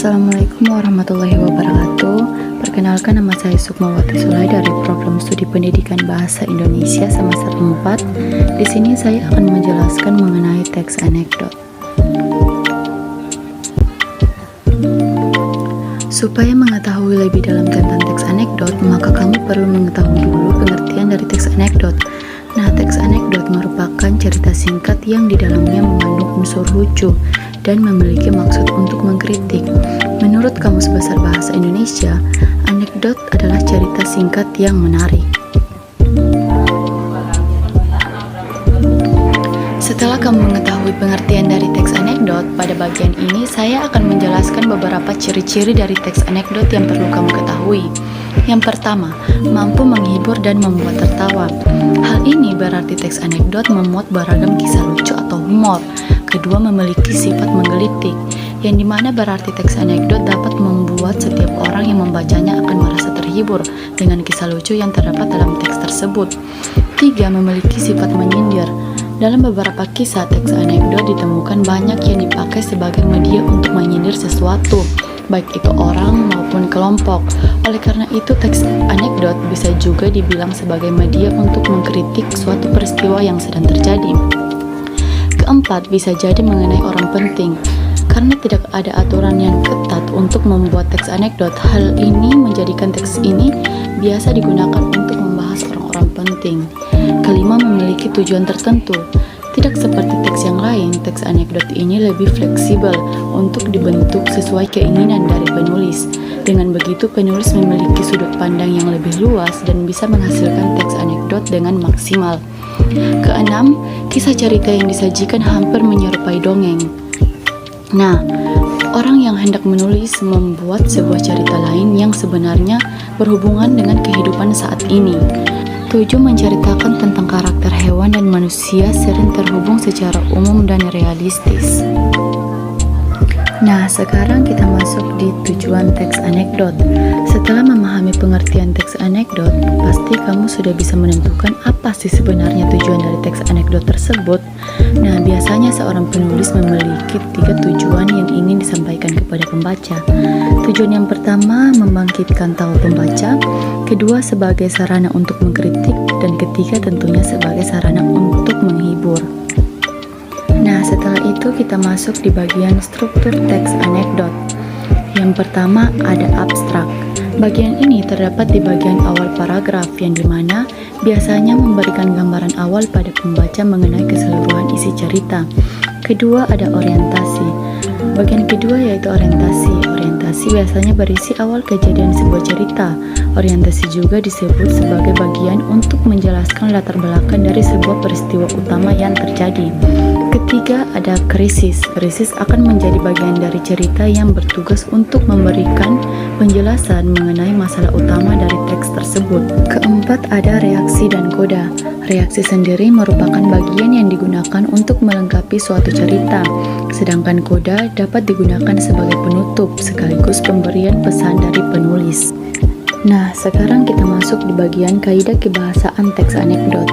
Assalamualaikum warahmatullahi wabarakatuh. Perkenalkan, nama saya Sukmawati Sulai dari Program Studi Pendidikan Bahasa Indonesia semester 4. Di sini saya akan menjelaskan mengenai teks anekdot. Supaya mengetahui lebih dalam tentang teks anekdot, maka kamu perlu mengetahui dulu pengertian dari teks anekdot. Nah, teks anekdot merupakan cerita singkat yang di dalamnya mengandung unsur lucu dan memiliki maksud untuk mengkritik. Menurut Kamus Besar Bahasa Indonesia, anekdot adalah cerita singkat yang menarik. Setelah kamu mengetahui pengertian dari teks anekdot, pada bagian ini saya akan menjelaskan beberapa ciri-ciri dari teks anekdot yang perlu kamu ketahui. Yang pertama, mampu menghibur dan membuat tertawa. Hal ini berarti teks anekdot memuat beragam kisah lucu atau humor. Kedua, memiliki sifat menggelitik, yang dimana berarti teks anekdot dapat membuat setiap orang yang membacanya akan merasa terhibur dengan kisah lucu yang terdapat dalam teks tersebut. Tiga, memiliki sifat menyindir. Dalam beberapa kisah, teks anekdot ditemukan banyak yang dipakai sebagai media untuk menyindir sesuatu, baik itu orang maupun kelompok. Oleh karena itu, teks anekdot bisa juga dibilang sebagai media untuk mengkritik suatu peristiwa yang sedang terjadi. Keempat, bisa jadi mengenai orang penting. Karena tidak ada aturan yang ketat untuk membuat teks anekdot, hal ini menjadikan teks ini biasa digunakan untuk membahas orang-orang penting. Kelima, memiliki tujuan tertentu. Tidak seperti teks yang lain, teks anekdot ini lebih fleksibel untuk dibentuk sesuai keinginan dari penulis. Dengan begitu, penulis memiliki sudut pandang yang lebih luas dan bisa menghasilkan teks anekdot dengan maksimal. Keenam, kisah cerita yang disajikan hampir menyerupai dongeng. Nah, orang yang hendak menulis membuat sebuah cerita lain yang sebenarnya berhubungan dengan kehidupan saat ini. 7. Menceritakan tentang karakter hewan dan manusia sering terhubung secara umum dan realistis. Nah, sekarang kita masuk di tujuan teks anekdot. Setelah memahami pengertian teks anekdot, pasti kamu sudah bisa menentukan apa sih sebenarnya tujuan dari teks anekdot tersebut. Nah, biasanya seorang penulis memiliki 3 tujuan yang ingin disampaikan kepada pembaca. Tujuan yang pertama, membangkitkan tawa pembaca. Kedua, sebagai sarana untuk mengkritik. Dan ketiga, tentunya sebagai sarana untuk menghibur. Nah, setelah itu kita masuk di bagian struktur teks anekdot. Yang pertama, ada abstrak. Bagian ini terdapat di bagian awal paragraf, yang dimana biasanya memberikan gambaran awal pada pembaca mengenai keseluruhan isi cerita. Kedua, ada orientasi. Bagian kedua yaitu orientasi. Orientasi biasanya berisi awal kejadian sebuah cerita. Orientasi juga disebut sebagai bagian untuk menjelaskan latar belakang dari sebuah peristiwa utama yang terjadi. Ketiga, ada krisis. Krisis akan menjadi bagian dari cerita yang bertugas untuk memberikan penjelasan mengenai masalah utama dari teks tersebut. Keempat, ada reaksi dan koda. Reaksi sendiri merupakan bagian yang digunakan untuk melengkapi suatu cerita, sedangkan koda dapat digunakan sebagai penutup sekaligus pemberian pesan dari penulis. Nah, sekarang kita masuk di bagian kaidah kebahasaan teks anekdot.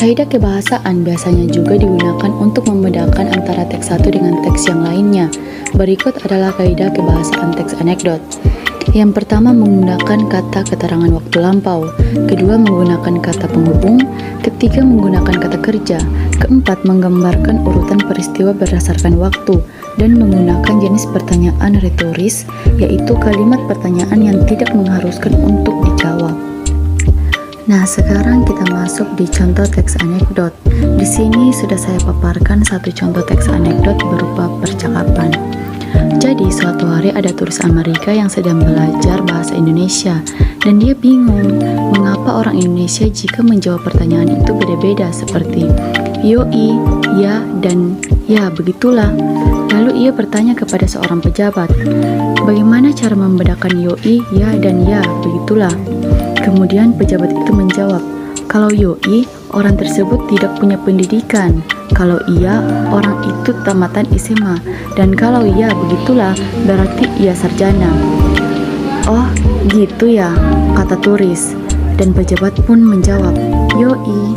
Kaidah kebahasaan biasanya juga digunakan untuk membedakan antara teks satu dengan teks yang lainnya. Berikut adalah kaidah kebahasaan teks anekdot. Yang pertama, menggunakan kata keterangan waktu lampau. Kedua, menggunakan kata penghubung. Ketiga, menggunakan kata kerja. Keempat, menggambarkan urutan peristiwa berdasarkan waktu. Dan menggunakan jenis pertanyaan retoris, yaitu kalimat pertanyaan yang tidak mengharuskan untuk dijawab. Nah, sekarang kita masuk di contoh teks anekdot. Di sini sudah saya paparkan satu contoh teks anekdot berupa percakapan. Jadi, suatu hari ada turis Amerika yang sedang belajar bahasa Indonesia, dan dia bingung mengapa orang Indonesia jika menjawab pertanyaan itu beda-beda seperti yoi, ya, dan ya, begitulah. Lalu ia bertanya kepada seorang pejabat, bagaimana cara membedakan yoi, ya, dan ya, begitulah. Kemudian pejabat itu menjawab, kalau yoi, orang tersebut tidak punya pendidikan. Kalau iya, orang itu tamatan SMA. Dan kalau iya, begitulah, berarti ia sarjana. Oh, gitu ya, kata turis. Dan pejabat pun menjawab, yoi.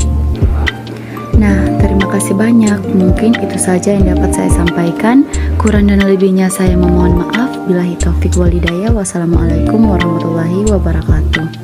Nah, terima kasih banyak. Mungkin itu saja yang dapat saya sampaikan. Kurang dan lebihnya saya memohon maaf. Billahi taufik walhidayah. Wassalamualaikum warahmatullahi wabarakatuh.